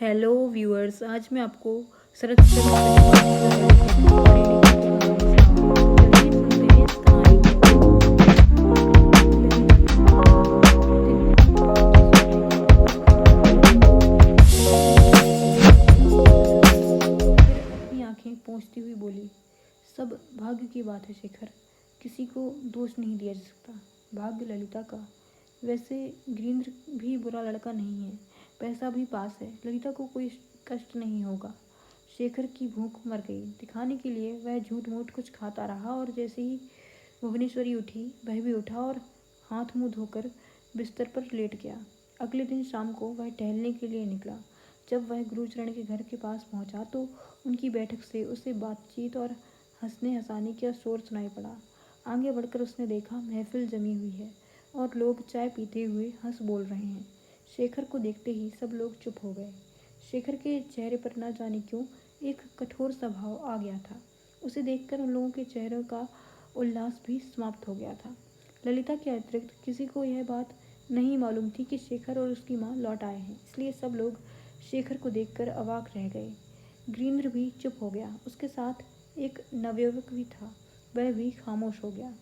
Hello viewers, आज मैं आपको शरद चंद्र चट्टोपाध्याय की पढ़ी लिखी कहानी सुनाऊंगी। चलिए सुनते हैं इस कहानी को। फिर अपनी आंखें पोंछती हुई बोली, सब भाग्य की बात है शेखर, किसी को दोष नहीं दिया जा सकता। भाग्य ललिता का। वैसे गिरीन्द्र भी बुरा लड़का नहीं है, पैसा भी पास है, ललिता को कोई कष्ट नहीं होगा। शेखर की भूख मर गई दिखाने के लिए वह झूठ मूठ कुछ खाता रहा और जैसे ही भुवनेश्वरी उठी वह भी उठा और हाथ मुंह धोकर बिस्तर पर लेट गया। अगले दिन शाम को वह टहलने के लिए निकला। जब वह गुरुचरण के घर के पास पहुंचा तो उनकी बैठक से उसे बातचीत और हंसने हंसाने का शोर सुनाई पड़ा। आगे बढ़कर उसने देखा महफिल जमी हुई है और लोग चाय पीते हुए हंस बोल रहे हैं। शेखर को देखते ही सब लोग चुप हो गए। शेखर के चेहरे पर न जाने क्यों एक कठोर सा भाव आ गया था। उसे देखकर उन लोगों के चेहरों का उल्लास भी समाप्त हो गया था। ललिता के अतिरिक्त किसी को यह बात नहीं मालूम थी कि शेखर और उसकी माँ लौट आए हैं, इसलिए सब लोग शेखर को देखकर अवाक रह गए। गिरीन्द्र भी चुप हो गया। उसके साथ एक नवयुवक भी था, वह भी खामोश हो गया।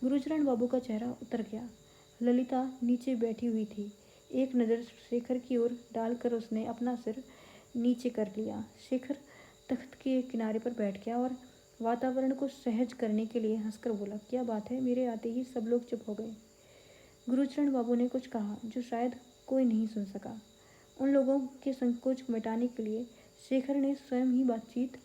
गुरुचरण बाबू का चेहरा उतर गया। ललिता नीचे बैठी हुई थी। एक नज़र शेखर की ओर डालकर उसने अपना सिर नीचे कर लिया। शेखर तख्त के किनारे पर बैठ गया और वातावरण को सहज करने के लिए हंसकर बोला, क्या बात है, मेरे आते ही सब लोग चुप हो गए। गुरुचरण बाबू ने कुछ कहा जो शायद कोई नहीं सुन सका। उन लोगों के संकोच को मिटाने के लिए शेखर ने स्वयं ही बातचीत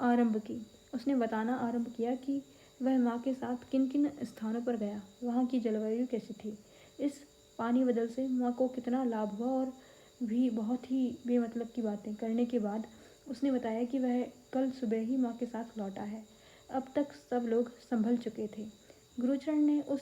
आरंभ की। उसने बताना आरंभ किया कि वह माँ के साथ किन किन स्थानों पर गया, वहाँ की जलवायु कैसी थी, इस पानी बदल से माँ को कितना लाभ हुआ और भी बहुत ही बेमतलब की बातें करने के बाद उसने बताया कि वह कल सुबह ही माँ के साथ लौटा है। अब तक सब लोग संभल चुके थे। गुरुचरण ने उस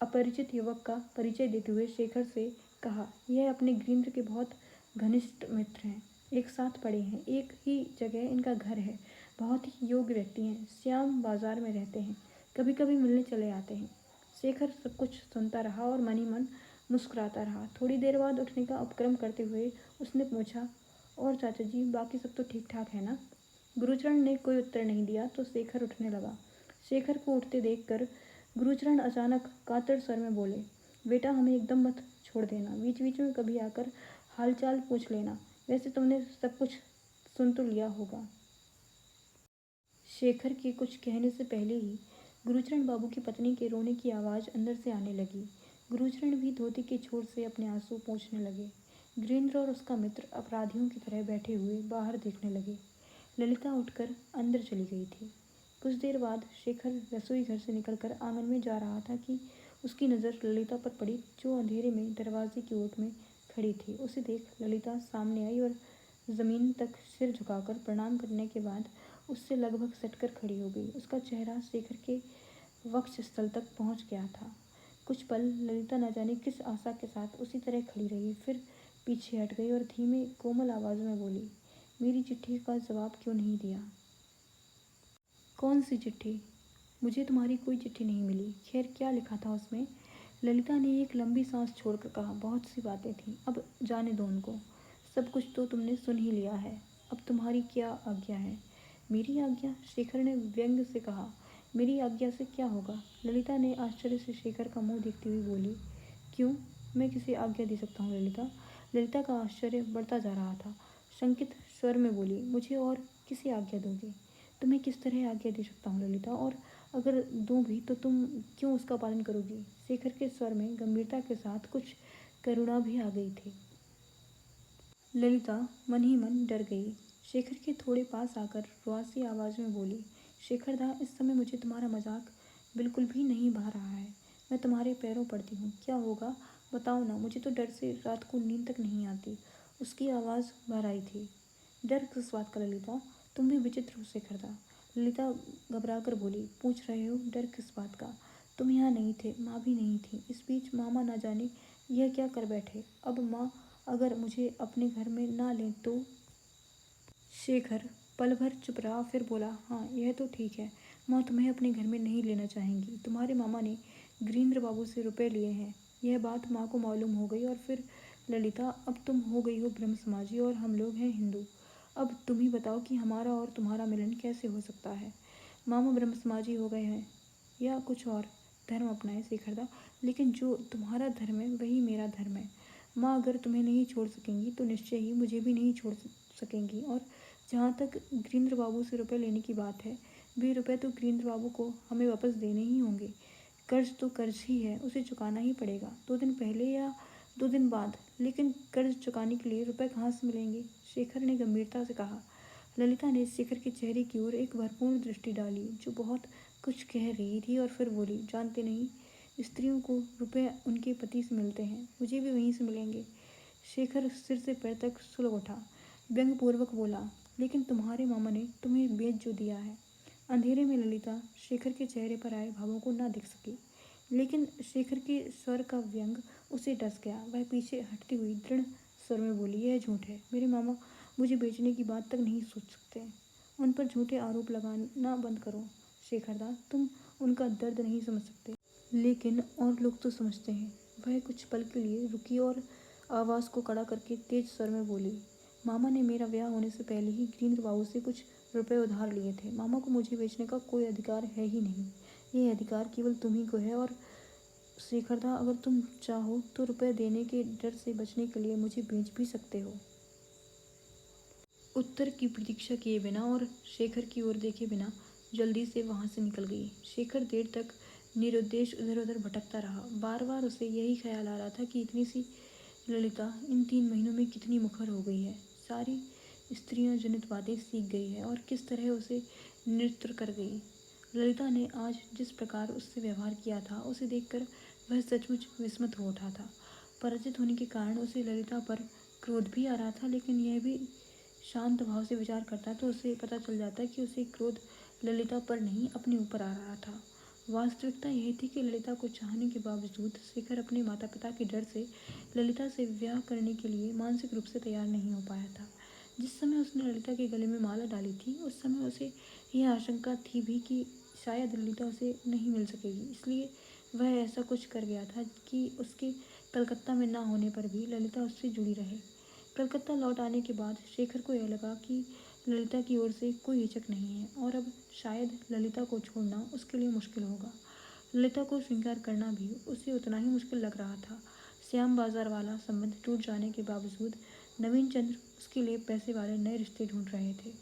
अपरिचित युवक का परिचय देते हुए शेखर से कहा, यह अपने गिरीन्द्र के बहुत घनिष्ठ मित्र हैं, एक साथ पढ़े हैं, एक ही जगह इनका घर है, बहुत ही योग्य व्यक्ति हैं, श्याम बाजार में रहते हैं, कभी कभी मिलने चले आते हैं। शेखर सब कुछ सुनता रहा और मन ही मन मुस्कुराता रहा। थोड़ी देर बाद उठने का उपक्रम करते हुए उसने पूछा, और चाचा जी बाकी सब तो ठीक ठाक है ना? गुरुचरण ने कोई उत्तर नहीं दिया तो शेखर उठने लगा। शेखर को उठते देखकर गुरुचरण अचानक कातर स्वर में बोले, बेटा हमें एकदम मत छोड़ देना, बीच बीच में कभी आकर हालचाल पूछ लेना, वैसे तुमने सब कुछ सुन तो लिया होगा। शेखर के कुछ कहने से पहले ही गुरुचरण बाबू की पत्नी के रोने की आवाज़ अंदर से आने लगी। गुरुचरण भी धोती के छोर से अपने आंसू पोंछने लगे। गिरीन्द्र और उसका मित्र अपराधियों की तरह बैठे हुए बाहर देखने लगे। ललिता उठकर अंदर चली गई थी। कुछ देर बाद शेखर रसोई घर से निकलकर आंगन में जा रहा था कि उसकी नज़र ललिता पर पड़ी, जो अंधेरे में दरवाजे की ओट में खड़ी थी। उसे देख ललिता सामने आई और ज़मीन तक सिर झुकाकर प्रणाम करने के बाद उससे लगभग सटकर खड़ी हो गई। उसका चेहरा शेखर के वक्षस्थल तक पहुंच गया था। कुछ पल ललिता न जाने किस आशा के साथ उसी तरह खड़ी रही, फिर पीछे हट गई और धीमे कोमल आवाज़ में बोली, मेरी चिट्ठी का जवाब क्यों नहीं दिया? कौन सी चिट्ठी? मुझे तुम्हारी कोई चिट्ठी नहीं मिली। खैर क्या लिखा था उसमें? ललिता ने एक लंबी सांस छोड़कर कहा, बहुत सी बातें थीं, अब जाने दो उनको। सब कुछ तो तुमने सुन ही लिया है, अब तुम्हारी क्या आज्ञा है? मेरी आज्ञा? शेखर ने व्यंग से कहा, मेरी आज्ञा से क्या होगा? ललिता ने आश्चर्य से शेखर का मुंह देखती हुई बोली, क्यों, मैं किसे आज्ञा दे सकता हूँ ललिता? ललिता का आश्चर्य बढ़ता जा रहा था। शंकित स्वर में बोली, मुझे और किसे आज्ञा दोगे? तुम्हें किस तरह आज्ञा दे सकता हूँ ललिता, और अगर दूँ भी तो तुम क्यों उसका पालन करोगी? शेखर के स्वर में गंभीरता के साथ कुछ करुणा भी आ गई थी। ललिता मन ही मन डर गई। शेखर के थोड़े पास आकर रुआसी आवाज़ में बोली, शेखर दा, इस समय मुझे तुम्हारा मजाक बिल्कुल भी नहीं भा रहा है। मैं तुम्हारे पैरों पड़ती हूँ, क्या होगा बताओ ना, मुझे तो डर से रात को नींद तक नहीं आती। उसकी आवाज़ भर आई थी। डर किस बात का ललिता? तुम भी विचित्र हो शेखर दा। ललिता घबराकर बोली, पूछ रहे हो डर किस बात का? तुम यहाँ नहीं थे, माँ भी नहीं थी, इस बीच मामा ना जाने यह क्या कर बैठे। अब माँ अगर मुझे अपने घर में ना लें तो? शेखर पल भर चुप रहा, फिर बोला, हाँ यह तो ठीक है, माँ तुम्हें अपने घर में नहीं लेना चाहेंगी। तुम्हारे मामा ने गिरीन्द्र बाबू से रुपए लिए हैं। यह बात माँ को मालूम हो गई और फिर ललिता, अब तुम हो गई हो ब्रह्म समाजी और हम लोग हैं हिंदू। अब तुम ही बताओ कि हमारा और तुम्हारा मिलन कैसे हो सकता है। मामा ब्रह्म समाजी हो गए हैं या कुछ और धर्म अपनाए शेखरदा, लेकिन जो तुम्हारा धर्म है वही मेरा धर्म है। माँ अगर तुम्हें नहीं छोड़ सकेंगी तो निश्चय ही मुझे भी नहीं छोड़ सकेंगी। और जहाँ तक गिरीन्द्र बाबू से रुपए लेने की बात है, वे रुपए तो गिरीन्द्र बाबू को हमें वापस देने ही होंगे। कर्ज तो कर्ज ही है, उसे चुकाना ही पड़ेगा, 2 दिन पहले या 2 दिन बाद। लेकिन कर्ज चुकाने के लिए रुपए कहाँ से मिलेंगे? शेखर ने गंभीरता से कहा। ललिता ने शेखर के चेहरे की ओर एक भरपूर दृष्टि डाली, जो बहुत कुछ कह रही थी, और फिर बोली, जानते नहीं, स्त्रियों को रुपए उनके पति से मिलते हैं, मुझे भी वहीं से मिलेंगे। शेखर सिर से पैर तक सुलग उठा, व्यंग्यपूर्वक बोला, लेकिन तुम्हारे मामा ने तुम्हें बेच जो दिया है। अंधेरे में ललिता शेखर के चेहरे पर आए भावों को न देख सकी, लेकिन शेखर के स्वर का व्यंग उसे डस गया। वह पीछे हटती हुई दृढ़ स्वर में बोली, यह झूठ है, मेरे मामा मुझे बेचने की बात तक नहीं सोच सकते। उन पर झूठे आरोप लगाना बंद करो शेखरदा, तुम उनका दर्द नहीं समझ सकते, लेकिन और लोग तो समझते हैं। वह कुछ पल के लिए रुकी और आवाज़ को कड़ा करके तेज स्वर में बोली, मामा ने मेरा ब्याह होने से पहले ही गिरीन्द्र बाबू से कुछ रुपए उधार लिए थे। मामा को मुझे बेचने का कोई अधिकार है ही नहीं, ये अधिकार केवल तुम्ही को है। और शेखरदा, अगर तुम चाहो तो रुपए देने के डर से बचने के लिए मुझे बेच भी सकते हो। उत्तर की प्रतीक्षा किए बिना और शेखर की ओर देखे बिना जल्दी से वहाँ से निकल गई। शेखर देर तक निरुद्देश इधर उधर भटकता रहा। बार बार उसे यही ख्याल आ रहा था कि इतनी सी ललिता इन 3 महीनों में कितनी मुखर हो गई है, सारी स्त्रियां जनित बातें सीख गई है और किस तरह उसे नृत्य कर गई। ललिता ने आज जिस प्रकार उससे व्यवहार किया था, उसे देखकर वह सचमुच विस्मित हो उठा था। पराजित होने के कारण उसे ललिता पर क्रोध भी आ रहा था, लेकिन यह भी शांत भाव से विचार करता तो उसे पता चल जाता कि उसे क्रोध ललिता पर नहीं, अपने ऊपर आ रहा था। वास्तविकता यह थी कि ललिता को चाहने के बावजूद शेखर अपने माता पिता के डर से ललिता से विवाह करने के लिए मानसिक रूप से तैयार नहीं हो पाया था। जिस समय उसने ललिता के गले में माला डाली थी, उस समय उसे यह आशंका थी भी कि शायद ललिता उसे नहीं मिल सकेगी, इसलिए वह ऐसा कुछ कर गया था कि उसके कलकत्ता में न होने पर भी ललिता उससे जुड़ी रहे। कलकत्ता लौट आने के बाद शेखर को यह लगा कि ललिता की ओर से कोई हिचक नहीं है और अब शायद ललिता को छोड़ना उसके लिए मुश्किल होगा। ललिता को स्वीकार करना भी उसे उतना ही मुश्किल लग रहा था। श्याम बाजार वाला संबंध टूट जाने के बावजूद नवीन चंद्र उसके लिए पैसे वाले नए रिश्ते ढूंढ रहे थे।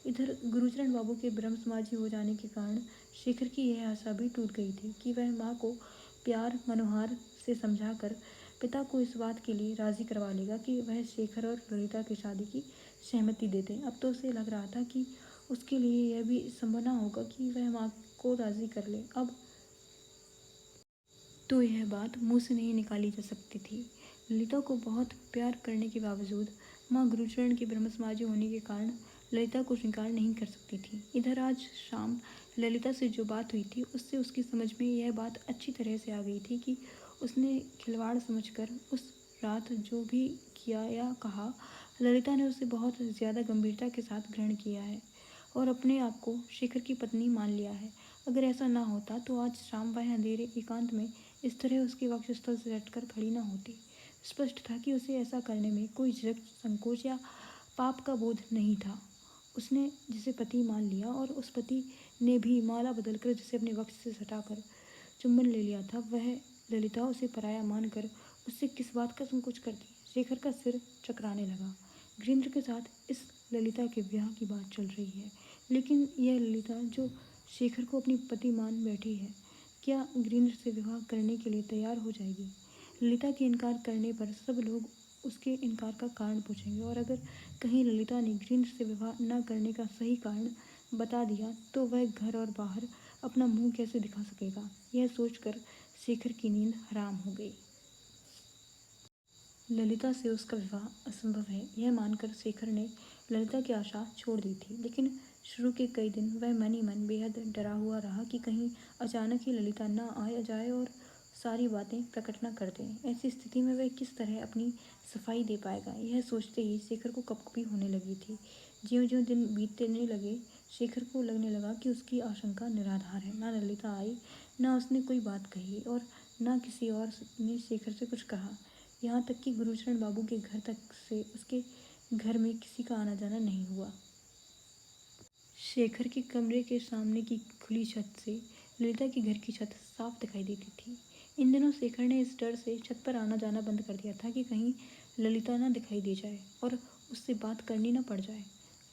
इधर गुरुचरण बाबू के ब्रह्म समाजी हो जाने के कारण शेखर की यह आशा भी टूट गई थी कि वह माँ को प्यार मनोहार से समझाकर पिता को इस बात के लिए राजी करवा लेगा कि वह शेखर और ललिता की शादी की सहमति दे दें। अब तो उसे लग रहा था कि उसके लिए यह भी संभव न होगा कि वह माँ को राजी कर ले। अब तो यह बात मुँह से नहीं निकाली जा सकती थी। ललिता को बहुत प्यार करने के बावजूद माँ गुरुचरण के ब्रह्मसमाजी होने के कारण ललिता को स्वीकार नहीं कर सकती थी। इधर आज शाम ललिता से जो बात हुई थी, उससे उसकी समझ में यह बात अच्छी तरह से आ गई थी कि उसने खिलवाड़ समझकर उस रात जो भी किया या कहा, ललिता ने उसे बहुत ज़्यादा गंभीरता के साथ ग्रहण किया है और अपने आप को शेखर की पत्नी मान लिया है। अगर ऐसा ना होता तो आज शाम वह अंधेरे एकांत में इस तरह उसके वक्षस्थल से हटकर खड़ी न होती। स्पष्ट था कि उसे ऐसा करने में कोई झिझक, संकोच या पाप का बोध नहीं था। उसने जिसे पति मान लिया और उस पति ने भी माला बदलकर जिसे अपने वक्ष से सटाकर चुंबन ले लिया था, वह ललिता उसे पराया मानकर उससे किस बात का संकोच करती। शेखर का सिर चकराने लगा। गिरीन्द्र के साथ इस ललिता के ब्याह की बात चल रही है, लेकिन यह ललिता जो शेखर को अपनी पति मान बैठी है, क्या गिरीन्द्र से विवाह करने के लिए तैयार हो जाएगी? ललिता के इनकार करने पर सब लोग उसके इनकार का कारण पूछेंगे, और अगर कहीं ललिता ने गिरीन्द्र से विवाह न करने का सही कारण बता दिया तो वह घर और बाहर अपना मुंह कैसे दिखा सकेगा? यह सोचकर शेखर की नींद हराम हो गई। ललिता से उसका विवाह असंभव है, यह मानकर शेखर ने ललिता की आशा छोड़ दी थी, लेकिन शुरू के कई दिन वह मन ही मन बेहद डरा हुआ रहा कि कहीं अचानक ही ललिता न आ जाए और सारी बातें प्रकट न कर दें। ऐसी स्थिति में वह किस तरह अपनी सफाई दे पाएगा, यह सोचते ही शेखर को कपकपी होने लगी थी। ज्यों-ज्यों दिन बीतने लगे, शेखर को लगने लगा कि उसकी आशंका निराधार है। न ललिता आई, न उसने कोई बात कही और न किसी और ने शेखर से कुछ कहा। यहाँ तक कि गुरुचरण बाबू के घर तक से उसके घर में किसी का आना जाना नहीं हुआ। शेखर के कमरे के सामने की खुली छत से ललिता के घर की छत साफ दिखाई देती थी। इन दिनों शेखर ने इस डर से छत पर आना जाना बंद कर दिया था कि कहीं ललिता न दिखाई दे जाए और उससे बात करनी न पड़ जाए।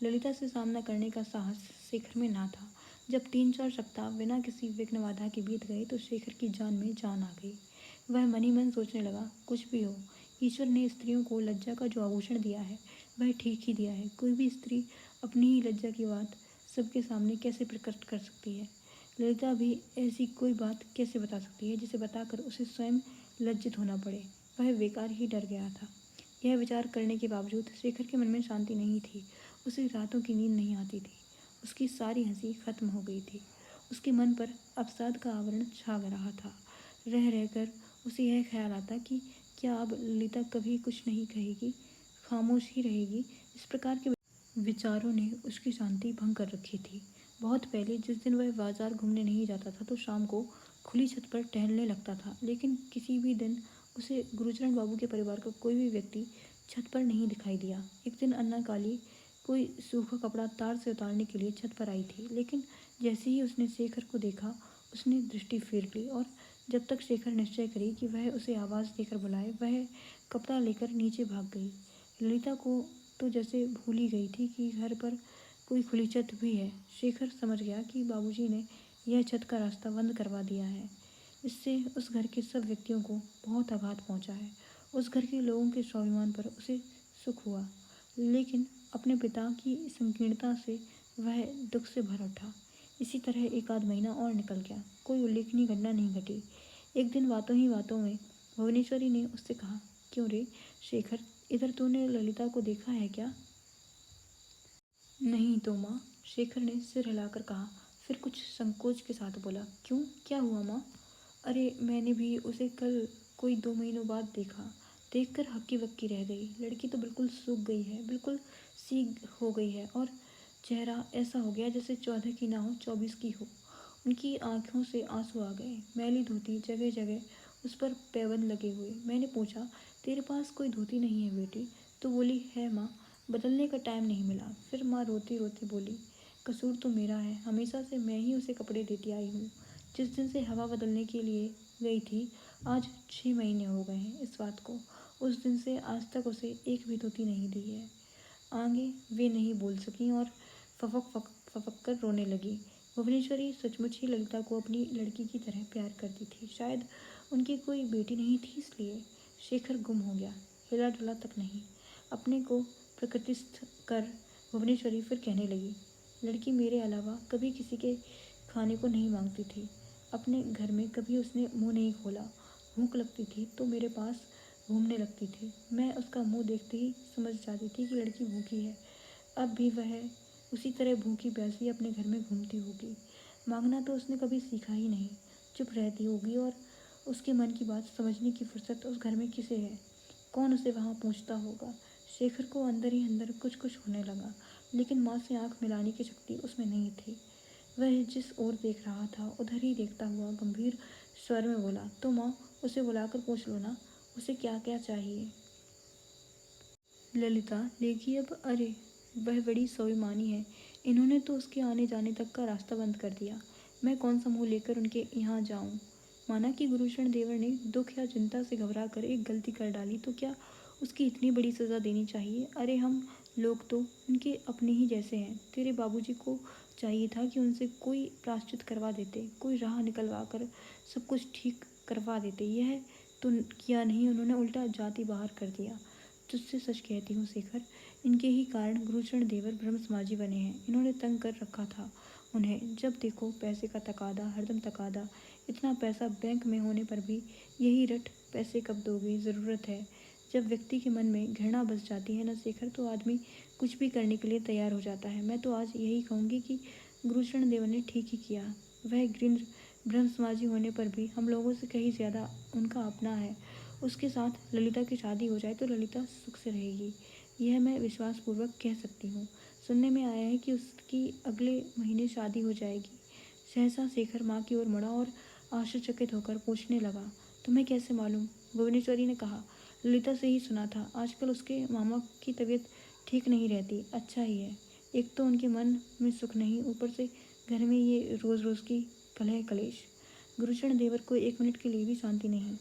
ललिता से सामना करने का साहस शेखर में ना था। जब 3-4 सप्ताह बिना किसी विघ्न बाधा के बीत गए तो शेखर की जान में जान आ गई। वह मन ही मन सोचने लगा, कुछ भी हो, ईश्वर ने स्त्रियों को लज्जा का जो आभूषण दिया है वह ठीक ही दिया है। कोई भी स्त्री अपनी ही लज्जा की बात सबके सामने कैसे प्रकट कर सकती है? ललिता भी ऐसी कोई बात कैसे बता सकती है जिसे बताकर उसे स्वयं लज्जित होना पड़े? वह बेकार ही डर गया था। यह विचार करने के बावजूद शेखर के मन में शांति नहीं थी। उसे रातों की नींद नहीं आती थी। उसकी सारी हंसी खत्म हो गई थी। उसके मन पर अवसाद का आवरण छा रहा था। रह रहकर उसे यह ख्याल आता कि क्या अब ललिता कभी कुछ नहीं कहेगी, खामोश ही रहेगी? इस प्रकार के विचारों ने उसकी शांति भंग कर रखी थी। बहुत पहले जिस दिन वह बाजार घूमने नहीं जाता था तो शाम को खुली छत पर टहलने लगता था, लेकिन किसी भी दिन उसे गुरुचरण बाबू के परिवार का कोई भी व्यक्ति छत पर नहीं दिखाई दिया। एक दिन अन्ना काली कोई सूखा कपड़ा तार से उतारने के लिए छत पर आई थी, लेकिन जैसे ही उसने शेखर को देखा उसने दृष्टि फेर ली और जब तक शेखर निश्चय करे कि वह उसे आवाज़ देकर बुलाए वह कपड़ा लेकर नीचे भाग गई। ललिता को तो जैसे भूल ही गई थी कि घर पर कोई खुली छत भी है। शेखर समझ गया कि बाबूजी ने यह छत का रास्ता बंद करवा दिया है। इससे उस घर के सब व्यक्तियों को बहुत आघात पहुंचा है। उस घर के लोगों के स्वाभिमान पर उसे सुख हुआ, लेकिन अपने पिता की संकीर्णता से वह दुख से भर उठा। इसी तरह 1 आध महीना और निकल गया। कोई उल्लेखनीय घटना नहीं घटी। एक दिन बातों ही बातों में भुवनेश्वरी ने उससे कहा, क्यों रे शेखर, इधर तूने ललिता को देखा है क्या? नहीं तो माँ, शेखर ने सिर हिलाकर कहा, फिर कुछ संकोच के साथ बोला, क्यों, क्या हुआ माँ? अरे मैंने भी उसे कल कोई 2 महीनों बाद देखा। देखकर हक्की बक्की रह गई। लड़की तो बिल्कुल सूख गई है, बिल्कुल सीग हो गई है और चेहरा ऐसा हो गया जैसे 14 की ना हो 24 की हो। उनकी आंखों से आंसू आ गए। मैली धोती जगह जगह उस पर पैबंद लगे हुए। मैंने पूछा, तेरे पास कोई धोती नहीं है बेटी? तो बोली, है माँ, बदलने का टाइम नहीं मिला। फिर माँ रोती रोती बोली, कसूर तो मेरा है, हमेशा से मैं ही उसे कपड़े देती आई हूँ। जिस दिन से हवा बदलने के लिए गई थी आज 6 महीने हो गए हैं इस बात को। उस दिन से आज तक उसे एक भी धोती नहीं दी है। आगे वे नहीं बोल सकीं और फपक कर रोने लगी। भुवनेश्वरी सचमुच ही ललिता को अपनी लड़की की तरह प्यार करती थी। शायद उनकी कोई बेटी नहीं थी इसलिए। शेखर गुम हो गया, हिला डुला तक नहीं। अपने को प्रकृतिस्थ कर भुवनेश्वरी फिर कहने लगी, लड़की मेरे अलावा कभी किसी के खाने को नहीं मांगती थी। अपने घर में कभी उसने मुंह नहीं खोला। भूख लगती थी तो मेरे पास घूमने लगती थी। मैं उसका मुंह देखते ही समझ जाती थी कि लड़की भूखी है। अब भी वह उसी तरह भूखी प्यासी अपने घर में घूमती होगी। मांगना तो उसने कभी सीखा ही नहीं। चुप रहती होगी और उसके मन की बात समझने की फुर्सत उस घर में किसे है? कौन उसे वहाँ पूछता होगा? शेखर को अंदर ही अंदर कुछ कुछ होने लगा, लेकिन माँ से आंख मिलाने की शक्ति उसमें नहीं थी। वह जिस ओर देख रहा था उधर ही देखता हुआ गंभीर स्वर में बोला, तो माँ उसे बुलाकर पूछ लो ना, उसे क्या क्या चाहिए। ललिता लेगी अब? अरे वह बड़ी स्वाभिमानी है, इन्होंने तो उसके आने जाने तक का रास्ता बंद कर दिया। मैं कौन सा मुंह लेकर उनके यहाँ जाऊँ? माना कि गुरुशरण देवर ने दुख या चिंता से घबरा कर एक गलती कर डाली तो क्या उसकी इतनी बड़ी सज़ा देनी चाहिए? अरे हम लोग तो उनके अपने ही जैसे हैं। तेरे बाबूजी को चाहिए था कि उनसे कोई प्रायश्चित करवा देते, कोई राह निकलवा कर सब कुछ ठीक करवा देते। यह तो किया नहीं, उन्होंने उल्टा जाति बाहर कर दिया। तुझसे सच कहती हूँ शेखर, इनके ही कारण गुरुचरण देवर ब्रह्म समाजी बने हैं। इन्होंने तंग कर रखा था उन्हें। जब देखो पैसे का तकादा, हरदम तकादा। इतना पैसा बैंक में होने पर भी यही रट, पैसे कब दोगे, ज़रूरत है। जब व्यक्ति के मन में घृणा बस जाती है ना शेखर, तो आदमी कुछ भी करने के लिए तैयार हो जाता है। मैं तो आज यही कहूँगी कि गुरुचरण देवर ने ठीक ही किया। वह गृहस्थ ब्रह्म समाजी होने पर भी हम लोगों से कहीं ज़्यादा उनका अपना है। उसके साथ ललिता की शादी हो जाए तो ललिता सुख से रहेगी, यह मैं विश्वासपूर्वक कह सकती हूँ। सुनने में आया है कि उसकी अगले महीने शादी हो जाएगी। सहसा शेखर माँ की ओर मुड़ा और आश्चर्यचकित होकर पूछने लगा, तुम्हें कैसे मालूम? भुवनेश्वरी ने कहा, ललिता से ही सुना था। आजकल उसके मामा की तबीयत ठीक नहीं रहती। अच्छा ही है, एक तो उनके मन में सुख नहीं, ऊपर से घर में ये रोज़ रोज़ की कलह कलेश। गुरुचरण देवर को एक मिनट के लिए भी शांति नहीं।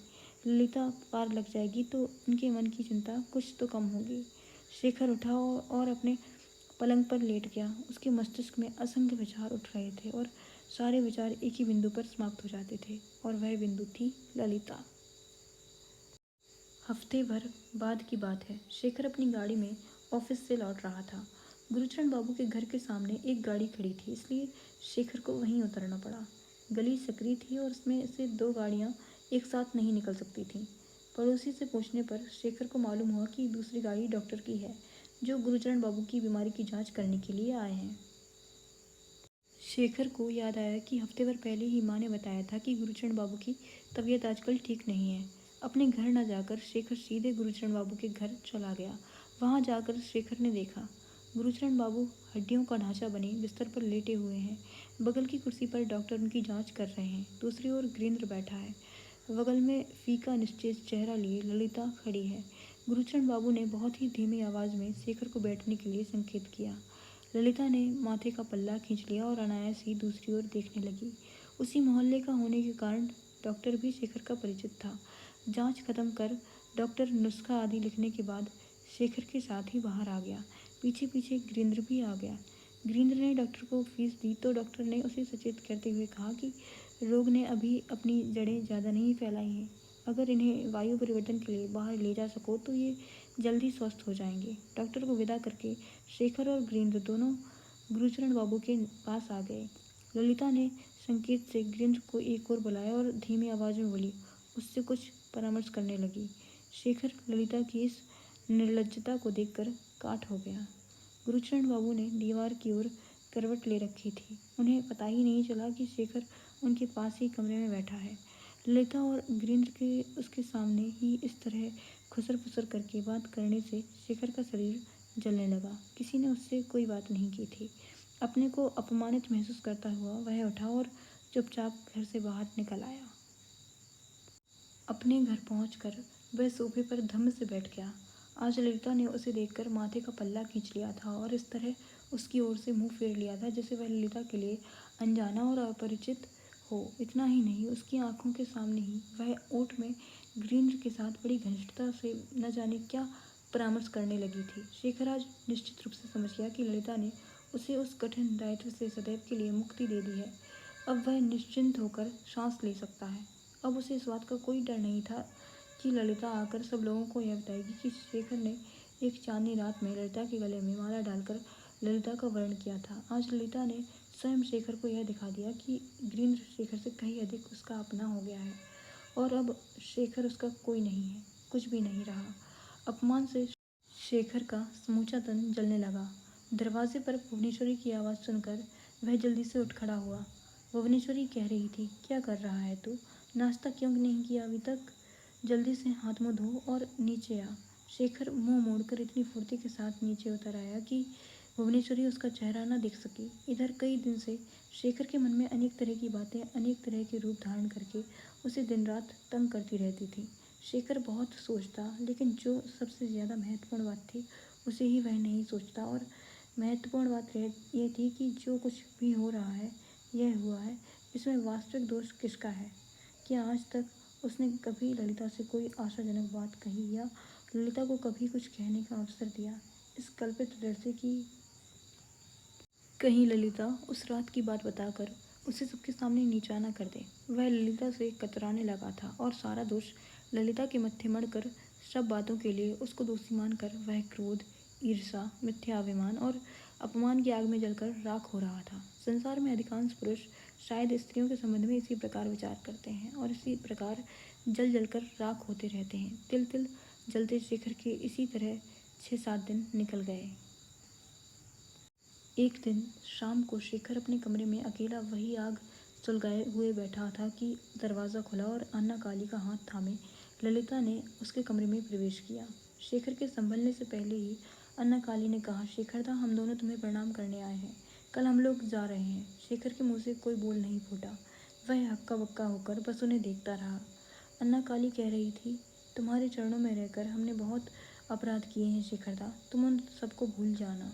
ललिता पार लग जाएगी तो उनके मन की चिंता कुछ तो कम होगी। शेखर उठा और अपने पलंग पर लेट गया। उसके मस्तिष्क में असंख्य विचार उठ रहे थे और सारे विचार एक ही बिंदु पर समाप्त हो जाते थे, और वह बिंदु थी ललिता। हफ्ते भर बाद की बात है। शेखर अपनी गाड़ी में ऑफिस से लौट रहा था। गुरुचरण बाबू के घर के सामने एक गाड़ी खड़ी थी, इसलिए शेखर को वहीं उतरना पड़ा। गली सकरी थी और उसमें से दो गाड़ियां एक साथ नहीं निकल सकती थीं। पड़ोसी से पूछने पर शेखर को मालूम हुआ कि दूसरी गाड़ी डॉक्टर की है, जो गुरुचरण बाबू की बीमारी की जांच करने के लिए आए हैं। शेखर को याद आया कि हफ्ते भर पहले ही माँ ने बताया था कि गुरुचरण बाबू की तबीयत आजकल ठीक नहीं है। अपने घर न जाकर शेखर सीधे गुरुचरण बाबू के घर चला गया। वहाँ जाकर शेखर ने देखा, गुरुचरण बाबू हड्डियों का ढांचा बने बिस्तर पर लेटे हुए हैं। बगल की कुर्सी पर डॉक्टर उनकी जांच कर रहे हैं। दूसरी ओर गिरीन्द्र बैठा है। बगल में फीका निश्चेत चेहरा लिए ललिता खड़ी है। गुरुचरण बाबू ने बहुत ही धीमी आवाज़ में शेखर को बैठने के लिए संकेत किया। ललिता ने माथे का पल्ला खींच लिया और अनायास ही दूसरी ओर देखने लगी। उसी मोहल्ले का होने के कारण डॉक्टर भी शेखर का परिचित था। जांच खत्म कर डॉक्टर नुस्खा आदि लिखने के बाद शेखर के साथ ही बाहर आ गया। पीछे पीछे गिरीन्द्र भी आ गया। गिरीन्द्र ने डॉक्टर को फीस दी तो डॉक्टर ने उसे सचेत करते हुए कहा कि रोग ने अभी अपनी जड़ें ज़्यादा नहीं फैलाई हैं। अगर इन्हें वायु परिवर्तन के लिए बाहर ले जा सको तो ये जल्दी स्वस्थ हो जाएंगे। डॉक्टर को विदा करके शेखर और गिरीन्द्र दोनों गुरुचरण बाबू के पास आ गए। ललिता ने संकेत से गिरीन्द्र को एक ओर बुलाया और धीमी आवाज़ में बोली, उससे कुछ परामर्श करने लगी। शेखर ललिता की इस निर्लज्जता को देखकर काठ हो गया। गुरुचरण बाबू ने दीवार की ओर करवट ले रखी थी। उन्हें पता ही नहीं चला कि शेखर उनके पास ही कमरे में बैठा है। ललिता और गिरीन्द्र के उसके सामने ही इस तरह खुसर फुसर करके बात करने से शेखर का शरीर जलने लगा। किसी ने उससे कोई बात नहीं की थी। अपने को अपमानित महसूस करता हुआ वह उठा और चुपचाप घर से बाहर निकल आया। अपने घर पहुंचकर वह सोफे पर धम्म से बैठ गया। आज ललिता ने उसे देखकर माथे का पल्ला खींच लिया था और इस तरह उसकी ओर से मुंह फेर लिया था जैसे वह ललिता के लिए अनजाना और अपरिचित हो। इतना ही नहीं, उसकी आंखों के सामने ही वह ओट में गिरीन्द्र के साथ बड़ी घनिष्ठता से न जाने क्या परामर्श करने लगी थी। शेखर आज निश्चित रूप से समझ गया कि ललिता ने उसे उस कठिन दायित्व से सदैव के लिए मुक्ति दे दी है। अब वह निश्चिंत होकर सांस ले सकता है। अब उसे इस बात का कोई डर नहीं था कि ललिता आकर सब लोगों को यह बताएगी कि शेखर ने एक चांदनी रात में ललिता के गले में माला डालकर ललिता का वर्ण किया था। आज ललिता ने स्वयं शेखर को यह दिखा दिया कि गिरीन्द्र शेखर से कहीं अधिक उसका अपना हो गया है और अब शेखर उसका कोई नहीं है, कुछ भी नहीं रहा। अपमान से शेखर का समूचा तन जलने लगा। दरवाजे पर भुवनेश्वरी की आवाज़ सुनकर वह जल्दी से उठ खड़ा हुआ। भुवनेश्वरी कह रही थी, क्या कर रहा है तू? नाश्ता क्यों नहीं किया अभी तक? जल्दी से हाथ मुँह धो और नीचे आ। शेखर मुंह मोड़कर इतनी फुर्ती के साथ नीचे उतर आया कि भुवनेश्वरी उसका चेहरा न दिख सकी। इधर कई दिन से शेखर के मन में अनेक तरह की बातें अनेक तरह के रूप धारण करके उसे दिन रात तंग करती रहती थी। शेखर बहुत सोचता, लेकिन जो सबसे ज़्यादा महत्वपूर्ण बात थी उसे ही वह नहीं सोचता। और महत्वपूर्ण बात ये थी कि जो कुछ भी हो रहा है, यह हुआ है, इसमें वास्तविक दोष किसका है? क्या आज तक उसने कभी ललिता से कोई आशाजनक बात कही या ललिता को कभी कुछ कहने का अवसर दिया, इस कल्पित डर से कि कहीं ललिता उस रात की बात बताकर उसे सबके सामने नीचा न कर दे। वह ललिता से कतराने लगा था और सारा दोष ललिता के मत्थे मढ़कर सब बातों के लिए उसको दोषी मानकर वह क्रोध, ईर्ष्या, मिथ्याभिमान और अपमान की आग में जलकर राख हो रहा था। संसार में अधिकांश पुरुष शायद स्त्रियों के संबंध में इसी प्रकार विचार करते हैं और इसी प्रकार जल जलकर राख होते रहते हैं। तिल तिल जलते शेखर के इसी तरह 6-7 दिन निकल गए। एक दिन शाम को शेखर अपने कमरे में अकेला वही आग सुलगाए हुए बैठा था कि दरवाज़ा खुला और अन्ना काली का हाथ थामे ललिता ने उसके कमरे में प्रवेश किया। शेखर के संभलने से पहले ही अन्ना काली ने कहा, शेखर दा, हम दोनों तुम्हें प्रणाम करने आए हैं। कल हम लोग जा रहे हैं। शेखर के मुंह से कोई बोल नहीं फूटा। वह हक्का बक्का होकर बस उन्हें देखता रहा। अन्ना काली कह रही थी, तुम्हारे चरणों में रहकर हमने बहुत अपराध किए हैं शेखरदा, तुम उन सबको भूल जाना।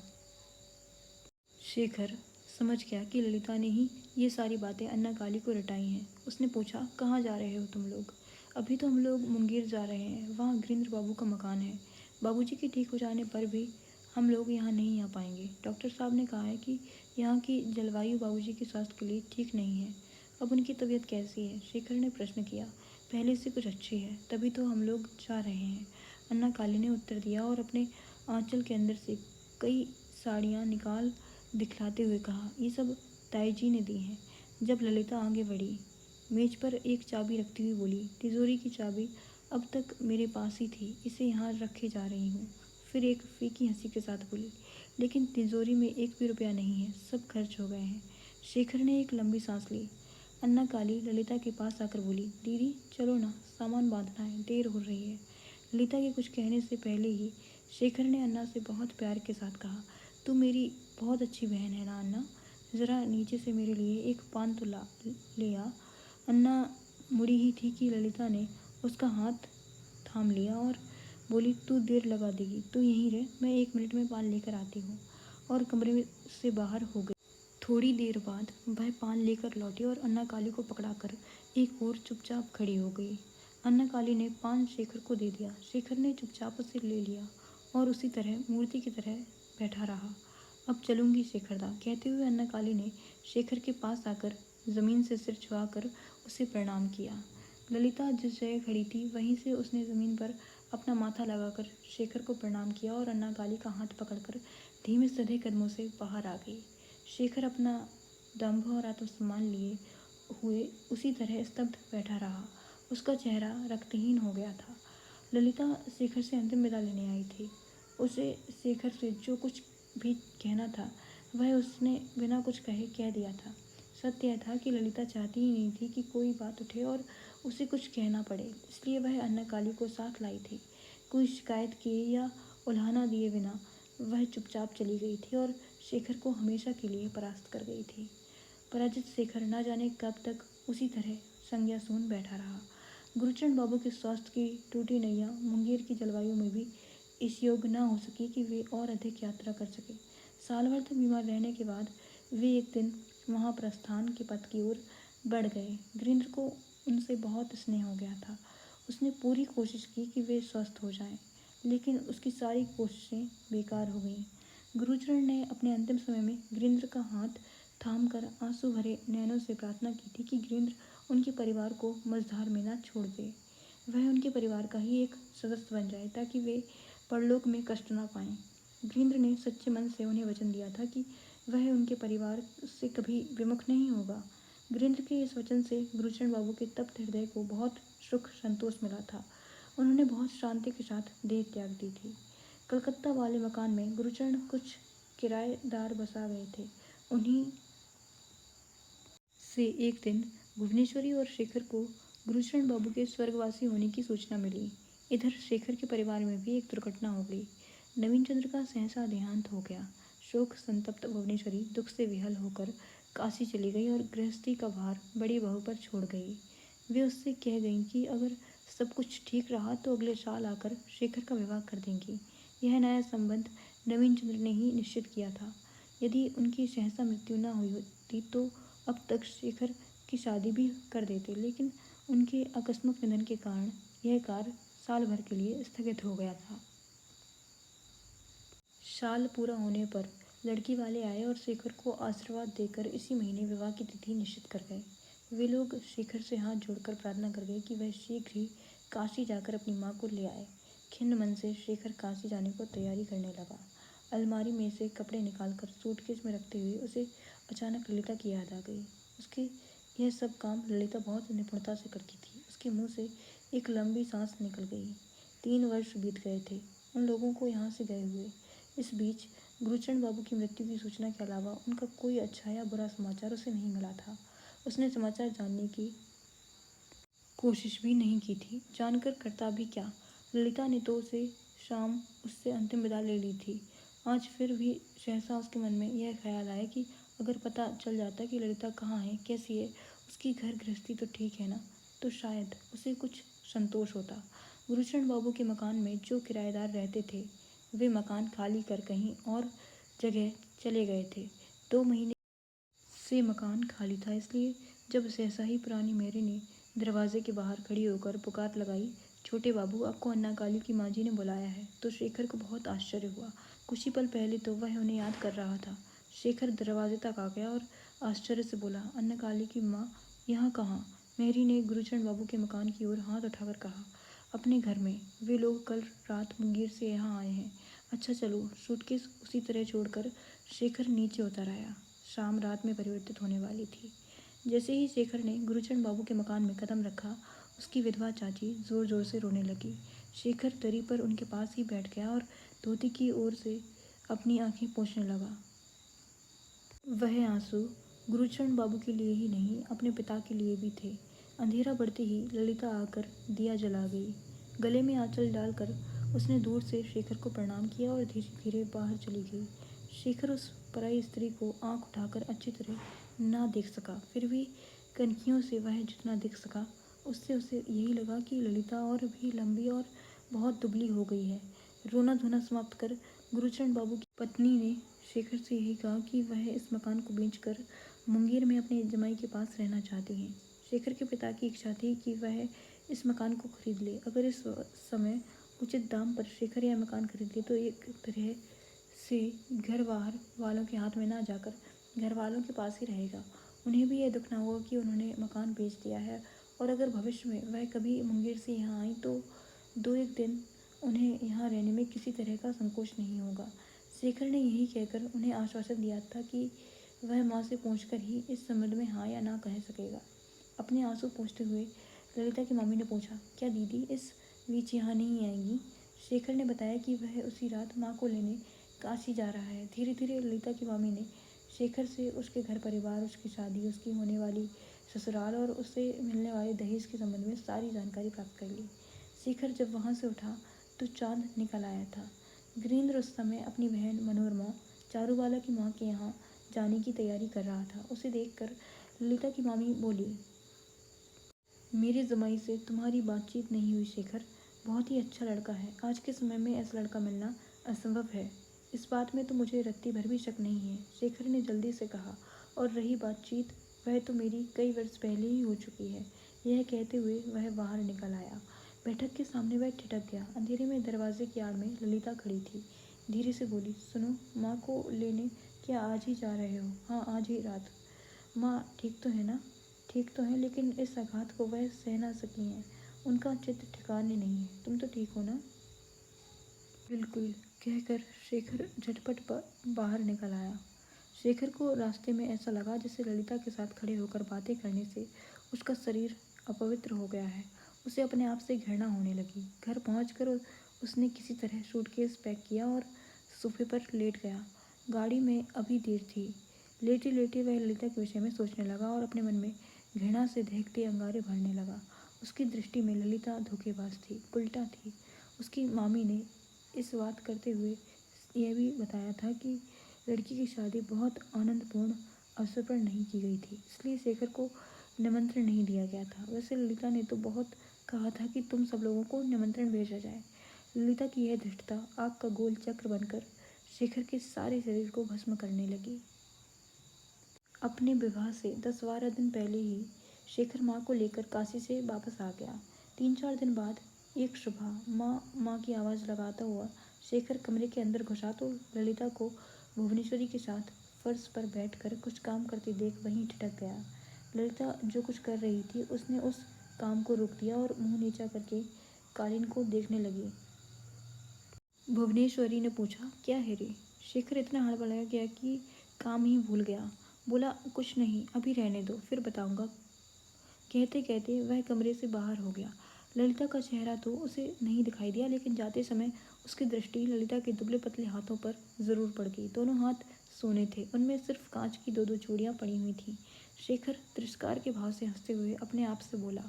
शेखर समझ गया कि ललिता ने ही ये सारी बातें अन्ना काली को रटाई हैं। उसने पूछा, कहाँ जा रहे हो तुम लोग? अभी तो हम लोग मुंगेर जा रहे हैं, वहाँ गिरिंद्र बाबू का मकान है। बाबूजी के ठीक हो जाने पर भी हम लोग यहाँ नहीं आ पाएंगे। डॉक्टर साहब ने कहा है कि यहाँ की जलवायु बाबूजी के स्वास्थ्य के लिए ठीक नहीं है। अब उनकी तबीयत कैसी है? शेखर ने प्रश्न किया। पहले से कुछ अच्छी है, तभी तो हम लोग जा रहे हैं, अन्ना काली ने उत्तर दिया और अपने आंचल के अंदर से कई साड़ियाँ निकाल दिखलाते हुए कहा, ये सब ताई जी ने दी हैं। जब ललिता आगे बढ़ी, मेज पर एक चाबी रखती हुई बोली, तिजोरी की चाबी अब तक मेरे पास ही थी, इसे यहाँ रखे जा रही हूँ। फिर एक फीकी हंसी के साथ बोली, लेकिन तिजोरी में एक भी रुपया नहीं है, सब खर्च हो गए हैं। शेखर ने एक लंबी सांस ली। अन्ना काली ललिता के पास आकर बोली, दीदी चलो ना, सामान बांधना है, देर हो रही है। ललिता के कुछ कहने से पहले ही शेखर ने अन्ना से बहुत प्यार के साथ कहा, तू मेरी बहुत अच्छी बहन है ना अन्ना, ज़रा नीचे से मेरे लिए एक पान तो ले आ। अन्ना मुड़ी ही थी कि ललिता ने उसका हाथ थाम लिया और बोली, तू देर लगा देगी, तू यहीं रह, मैं 1 मिनट में पान लेकर आती हूँ। और कमरे से बाहर हो गई। थोड़ी देर बाद वह पान लेकर लौटी और अन्ना काली को पकड़ाकर एक ओर चुपचाप खड़ी हो गई। अन्ना काली ने पान शेखर को दे दिया। शेखर ने चुपचाप उसे ले लिया और उसी तरह मूर्ति की तरह बैठा रहा। अब चलूंगी शेखरदा, कहते हुए अन्ना काली ने शेखर के पास आकर ज़मीन से सिर छुआकर उसे प्रणाम किया। ललिता जिस जगह खड़ी थी वहीं से उसने ज़मीन पर अपना माथा लगाकर शेखर को प्रणाम किया और अन्ना काली का हाथ पकड़कर धीमे सधे कदमों से बाहर आ गई। शेखर अपना दंभ और आत्मसम्मान लिए हुए उसी तरह स्तब्ध बैठा रहा। उसका चेहरा रक्तहीन हो गया था। ललिता शेखर से अंतिम विदा लेने आई थी। उसे शेखर से जो कुछ भी कहना था वह उसने बिना कुछ कहे कह दिया था। सत्य यह था कि ललिता चाहती ही नहीं थी कि कोई बात उठे और उसे कुछ कहना पड़े, इसलिए वह अन्ना काली को साथ लाई थी। कोई शिकायत किए या उल्हाना दिए बिना वह चुपचाप चली गई थी और शेखर को हमेशा के लिए परास्त कर गई थी। पराजित शेखर न जाने कब तक उसी तरह संज्ञासून बैठा रहा। गुरुचरण बाबू के स्वास्थ्य की टूटी नैया मुंगेर की जलवायु में भी इस योग्य न हो सकी कि वे और अधिक यात्रा कर सके। साल भर तक बीमार रहने के बाद वे एक दिन वहाँ प्रस्थान के पथ की ओर बढ़ गए। गिरिंद्र को उनसे बहुत स्नेह हो गया था। उसने पूरी कोशिश की कि वे स्वस्थ हो जाएं, लेकिन उसकी सारी कोशिशें बेकार हो गईं। गुरुचरण ने अपने अंतिम समय में गिरिंद्र का हाथ थाम कर आंसू भरे नैनों से प्रार्थना की थी कि गिरिंद्र उनके परिवार को मझधार में न छोड़ दे। वह उनके परिवार का ही एक सदस्य बन जाए ताकि वे परलोक में कष्ट न पाएं। गिरिंद्र ने सच्चे मन से उन्हें वचन दिया था कि वह उनके परिवार से कभी विमुख नहीं होगा। गिरिंद्र के इस वचन से गुरुचरण बाबू के तप्त हृदय को बहुत सुख संतोष मिला था। उन्होंने बहुत शांति के साथ देह त्याग दी थी। कलकत्ता वाले मकान में गुरुचरण कुछ किराएदार बसा गए थे। उन्हीं से एक दिन भुवनेश्वरी और शेखर को गुरुचरण बाबू के स्वर्गवासी होने की सूचना मिली। इधर शेखर के परिवार में भी एक दुर्घटना हो गई। नवीन चंद्र का सहसा देहांत हो गया। शोक संतप्त भुवनेश्वरी दुख से विहल होकर काशी चली गई और गृहस्थी का भार बड़ी बहू पर छोड़ गई। वे उससे कह गईं कि अगर सब कुछ ठीक रहा तो अगले साल आकर शेखर का विवाह कर देंगी। यह नया संबंध नवीन चंद्र ने ही निश्चित किया था। यदि उनकी सहसा मृत्यु न हुई होती तो अब तक शेखर की शादी भी कर देते, लेकिन उनके आकस्मिक निधन के कारण यह कार्य साल भर के लिए स्थगित हो गया था। साल पूरा होने पर लड़की वाले आए और शेखर को आशीर्वाद देकर इसी महीने विवाह की तिथि निश्चित कर गए। वे लोग शेखर से हाथ जोड़कर प्रार्थना कर गए कि वह शीघ्र ही काशी जाकर अपनी माँ को ले आए। खिन्न मन से शेखर काशी जाने को तैयारी करने लगा। अलमारी में से कपड़े निकालकर सूटकेस में रखते हुए उसे अचानक ललिता की याद आ गई। उसके यह सब काम ललिता बहुत निपुणता से करती थी। उसके मुंह से एक लंबी सांस निकल गई। 3 वर्ष बीत गए थे उन लोगों को यहाँ से गए हुए। इस बीच गुरुचरण बाबू की मृत्यु की सूचना के अलावा उनका कोई अच्छा या बुरा समाचार उसे नहीं मिला था। उसने समाचार जानने की कोशिश भी नहीं की थी। जानकर करता भी क्या, ललिता ने तो उसे शाम उससे अंतिम विदा ले ली थी। आज फिर भी सहसा उसके मन में यह ख्याल आया कि अगर पता चल जाता कि ललिता कहाँ है, कैसी है, उसकी घर गृहस्थी तो ठीक है ना, तो शायद उसे कुछ संतोष होता। गुरुचरण बाबू के मकान में जो किराएदार रहते थे वे मकान खाली कर कहीं और जगह चले गए थे। 2 महीने से मकान खाली था, इसलिए जब सहसा ही पुरानी मेरी ने दरवाजे के बाहर खड़ी होकर पुकार लगाई, छोटे बाबू, आपको अन्ना काली की माँ जी ने बुलाया है, तो शेखर को बहुत आश्चर्य हुआ। कुछ ही पल पहले तो वह उन्हें याद कर रहा था। शेखर दरवाजे तक आ गया और आश्चर्य से बोला, अन्ना काली की माँ यहाँ कहाँ? मेरी ने गुरुचरण बाबू के मकान की ओर हाथ उठाकर कहा, अपने घर में। वे लोग कल रात मुंगेर से यहाँ आए हैं। अच्छा चलो। सूटकेस उसी तरह छोड़कर शेखर नीचे उतर आया। शाम रात में परिवर्तित होने वाली थी। जैसे ही शेखर ने गुरुचरण बाबू के मकान में कदम रखा, उसकी विधवा चाची जोर जोर से रोने लगी। शेखर दरी पर उनके पास ही बैठ गया और धोती की ओर से अपनी आंखें पोंछने लगा। वह आंसू गुरुचरण बाबू के लिए ही नहीं, अपने पिता के लिए भी थे। अंधेरा बढ़ते ही ललिता आकर दिया जला गई। गले में आंचल डालकर उसने दूर से शेखर को प्रणाम किया और धीरे धीरे बाहर चली गई। शेखर उस पराई स्त्री को आंख उठाकर अच्छी तरह ना देख सका, फिर भी कनखियों से वह जितना देख सका उससे उसे यही लगा कि ललिता और भी लंबी और बहुत दुबली हो गई है। रोना धोना समाप्त कर गुरुचरण बाबू की पत्नी ने शेखर से यही कहा कि वह इस मकान को बेचकर मुंगेर में अपने जमाई के पास रहना चाहती हैं। शेखर के पिता की इच्छा थी कि वह इस मकान को खरीद ले। अगर इस समय उचित दाम पर शेखर यह मकान खरीद ले तो एक तरह से घर बाहर वालों के हाथ में ना जाकर घर वालों के पास ही रहेगा। उन्हें भी यह दुख ना होगा कि उन्होंने मकान बेच दिया है, और अगर भविष्य में वह कभी मुंगेर से यहाँ आई तो 2-1 दिन उन्हें यहाँ रहने में किसी तरह का संकोच नहीं होगा। शेखर ने यही कहकर उन्हें आश्वासन दिया था कि वह माँ से पूछकर ही इस संबंध में हाँ या ना कह सकेगा। अपने आंसू पोंछते हुए ललिता की मम्मी ने पूछा, क्या दीदी इस बीच यहाँ नहीं आएंगी? शेखर ने बताया कि वह उसी रात माँ को लेने काशी जा रहा है। धीरे धीरे ललिता की मम्मी ने शेखर से उसके घर परिवार, उसकी शादी, उसकी होने वाली ससुराल और उससे मिलने वाले दहेज के संबंध में सारी जानकारी प्राप्त कर ली। शेखर जब वहाँ से उठा तो चांद निकल आया था। गिरीन्द्र उस समय अपनी बहन मनोरमा चारूबाला की माँ के यहाँ जाने की तैयारी कर रहा था। उसे देखकर ललिता की मामी बोली, मेरे जमाई से तुम्हारी बातचीत नहीं हुई शेखर? बहुत ही अच्छा लड़का है। आज के समय में ऐसा लड़का मिलना असंभव है। इस बात में तो मुझे रत्ती भर भी शक नहीं है, शेखर ने जल्दी से कहा। और रही बातचीत, वह तो मेरी कई वर्ष पहले ही हो चुकी है। यह कहते हुए वह बाहर निकल आया। बैठक के सामने वह ठिठक गया। अंधेरे में दरवाजे की आड़ में ललिता खड़ी थी। धीरे से बोली, सुनो, माँ को लेने क्या आज ही जा रहे हो? हाँ, आज ही रात। माँ ठीक तो है ना? ठीक तो है, लेकिन इस आघात को वह सह ना सकी हैं। उनका चित्त ठिकाने नहीं है। तुम तो ठीक हो ना? बिल्कुल, कहकर शेखर झटपट बाहर निकल आया। शेखर को रास्ते में ऐसा लगा जैसे ललिता के साथ खड़े होकर बातें करने से उसका शरीर अपवित्र हो गया है। उसे अपने आप से घृणा होने लगी। घर पहुंचकर उसने किसी तरह सूटकेस पैक किया और सोफे पर लेट गया। गाड़ी में अभी देर थी। लेटे लेटे वह ललिता के विषय में सोचने लगा और अपने मन में घृणा से दहकते अंगारे भरने लगा। उसकी दृष्टि में ललिता धोखेबाज थी, उल्टा थी। उसकी मामी ने इस बात करते हुए यह भी बताया था कि लड़की की शादी बहुत आनंदपूर्ण अवसर पर नहीं की गई थी, इसलिए शेखर को निमंत्रण नहीं दिया गया था। वैसे ललिता ने तो बहुत कहा था कि तुम सब लोगों को निमंत्रण भेजा जाए। ललिता की यह धृष्टता आग का गोल चक्र बनकर शेखर के सारे शरीर को भस्म करने लगी। अपने विवाह से 10-12 दिन पहले ही शेखर माँ को लेकर काशी से वापस आ गया। 3-4 दिन बाद एक सुबह माँ माँ की आवाज़ लगाता हुआ शेखर कमरे के अंदर घुसा तो ललिता को भुवनेश्वरी के साथ फर्श पर बैठकर कुछ काम करते देख वहीं ठिठक गया। ललिता जो कुछ कर रही थी उसने उस काम को रोक दिया और मुंह नीचा करके कालीन को देखने लगी। भुवनेश्वरी ने पूछा, क्या है रे? शेखर इतना हड़बड़ाया गया कि काम ही भूल गया। बोला, कुछ नहीं, अभी रहने दो, फिर बताऊंगा। कहते कहते वह कमरे से बाहर हो गया। ललिता का चेहरा तो उसे नहीं दिखाई दिया, लेकिन जाते समय उसकी दृष्टि ललिता के दुबले पतले हाथों पर जरूर पड़ गई। दोनों हाथ सोने थे, उनमें सिर्फ कांच की 2-2 चूड़ियाँ पड़ी हुई थीं। शेखर तिरस्कार के भाव से हंसते हुए अपने आप से बोला,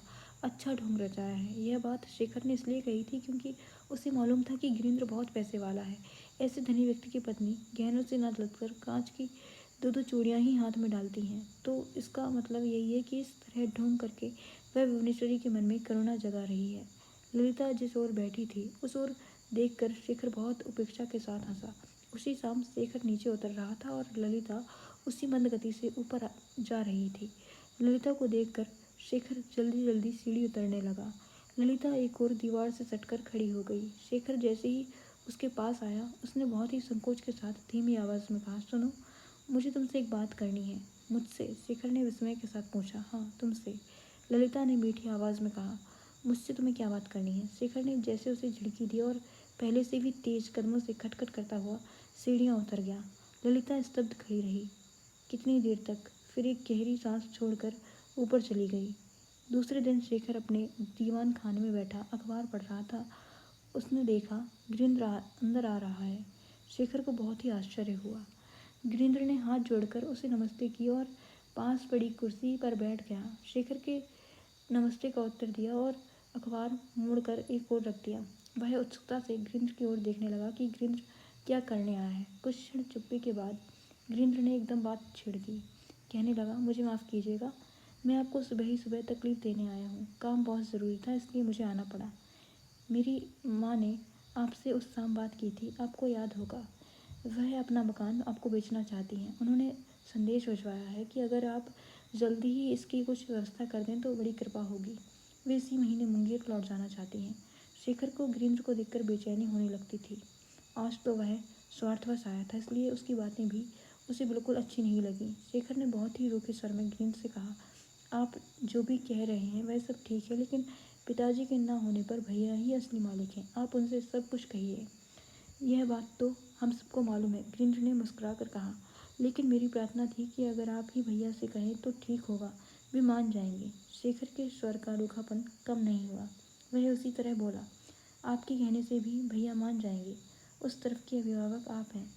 अच्छा ढोंग रचाया है। यह बात शेखर ने इसलिए कही थी क्योंकि उसे मालूम था कि गिरीन्द्र बहुत पैसे वाला है। ऐसे धनी व्यक्ति की पत्नी गहनों से न लदकर कांच की 2-2 चूड़ियाँ ही हाथ में डालती हैं, तो इसका मतलब यही है कि इस तरह ढोंग करके वह भुवनेश्वरी के मन में करुणा जगा रही है। ललिता जिस ओर बैठी थी उस ओर देखकर शेखर बहुत उपेक्षा के साथ हंसा। उसी शाम शेखर नीचे उतर रहा था और ललिता उसी मंद गति से ऊपर जा रही थी। ललिता को देखकर शेखर जल्दी जल्दी सीढ़ी उतरने लगा। ललिता एक और दीवार से सटकर खड़ी हो गई। शेखर जैसे ही उसके पास आया उसने बहुत ही संकोच के साथ धीमी आवाज़ में कहा, सुनो, मुझे तुमसे एक बात करनी है। मुझसे? शेखर ने विस्मय के साथ पूछा। हाँ, तुमसे, ललिता ने मीठी आवाज़ में कहा। मुझसे तुम्हें क्या बात करनी है? शेखर ने जैसे उसे झिड़की दी और पहले से भी तेज कदमों से खटखट करता हुआ सीढ़ियाँ उतर गया। ललिता स्तब्ध खड़ी रही कितनी देर तक, फिर एक गहरी सांस छोड़कर ऊपर चली गई। दूसरे दिन शेखर अपने दीवान खाने में बैठा अखबार पढ़ रहा था। उसने देखा गिरिंद्र अंदर आ रहा है। शेखर को बहुत ही आश्चर्य हुआ। गिरिंद्र ने हाथ जोड़कर उसे नमस्ते की और पास पड़ी कुर्सी पर बैठ गया। शेखर के नमस्ते का उत्तर दिया और अखबार मोड़कर एक ओर रख दिया। वह उत्सुकता से गिरिंद्र की ओर देखने लगा कि गिरिंद्र क्या करने आया है। कुछ क्षण चुप्पी के बाद गिरिंद्र ने एकदम बात छेड़ दी। कहने लगा, मुझे माफ़ कीजिएगा, मैं आपको सुबह ही सुबह तकलीफ़ देने आया हूँ। काम बहुत ज़रूरी था इसलिए मुझे आना पड़ा। मेरी माँ ने आपसे उस शाम बात की थी, आपको याद होगा। वह अपना मकान आपको बेचना चाहती हैं। उन्होंने संदेश भिजवाया है कि अगर आप जल्दी ही इसकी कुछ व्यवस्था कर दें तो बड़ी कृपा होगी। वे इसी महीने मुंगेर लौट जाना चाहती हैं। शेखर को गिरिंद्र को देखकर बेचैनी होने लगती थी। आज तो वह स्वार्थवश आया था इसलिए उसकी बातें भी उसे बिल्कुल अच्छी नहीं लगी। शेखर ने बहुत ही रूखे स्वर में गिरिंद्र से कहा, आप जो भी कह रहे हैं वह सब ठीक है, लेकिन पिताजी के ना होने पर भैया ही असली मालिक हैं। आप उनसे सब कुछ कहिए। यह बात तो हम सबको मालूम है, गिरिंद्र ने मुस्कुरा कर कहा, लेकिन मेरी प्रार्थना थी कि अगर आप ही भैया से कहें तो ठीक होगा, वे मान जाएंगे। शेखर के स्वर का रूखापन कम नहीं हुआ। वह उसी तरह बोला, आपके कहने से भी भैया मान जाएंगे। उस तरफ के अभिभावक आप हैं,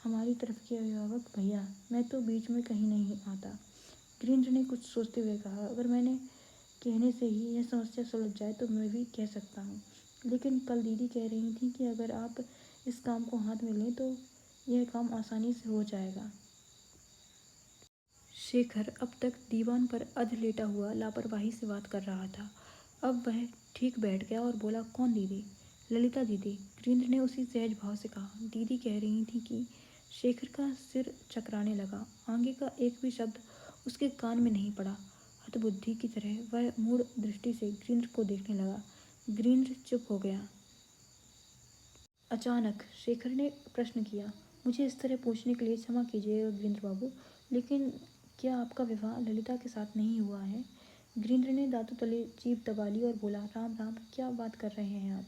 हमारी तरफ के अभिभावक भैया। मैं तो बीच में कहीं नहीं आता। गिरिंद्र ने कुछ सोचते हुए कहा, अगर मैंने कहने से ही यह समस्या सुलझ जाए तो मैं भी कह सकता हूँ, लेकिन कल दीदी कह रही थी कि अगर आप इस काम को हाथ में लें तो यह काम आसानी से हो जाएगा। शेखर अब तक दीवान पर अध लेटा हुआ लापरवाही से बात कर रहा था। अब वह ठीक बैठ गया और बोला, कौन दीदी? ललिता दीदी। गिरिंद्र ने उसी सहज भाव से कहा। दीदी कह रही थी कि शेखर का सिर चकराने लगा। आगे का एक भी शब्द उसके कान में नहीं पड़ा। हतबुद्धि की तरह वह मूढ़ दृष्टि से गिरिंद्र को देखने लगा। गिरिंद्र चुप हो गया। अचानक शेखर ने प्रश्न किया, मुझे इस तरह पूछने के लिए क्षमा कीजिएगा गिरिंद्र बाबू, लेकिन क्या आपका विवाह ललिता के साथ नहीं हुआ है? गिरिंद्र ने दांतों तले जीभ दबा ली और बोला, राम राम, क्या बात कर रहे हैं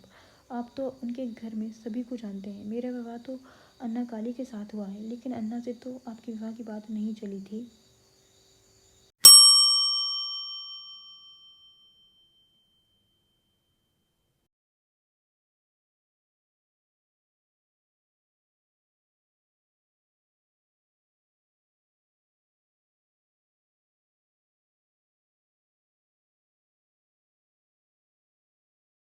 आप तो उनके घर में सभी को जानते हैं। मेरा विवाह तो अन्ना काली के साथ हुआ है, लेकिन अन्ना से तो आपके विवाह की बात नहीं चली थी।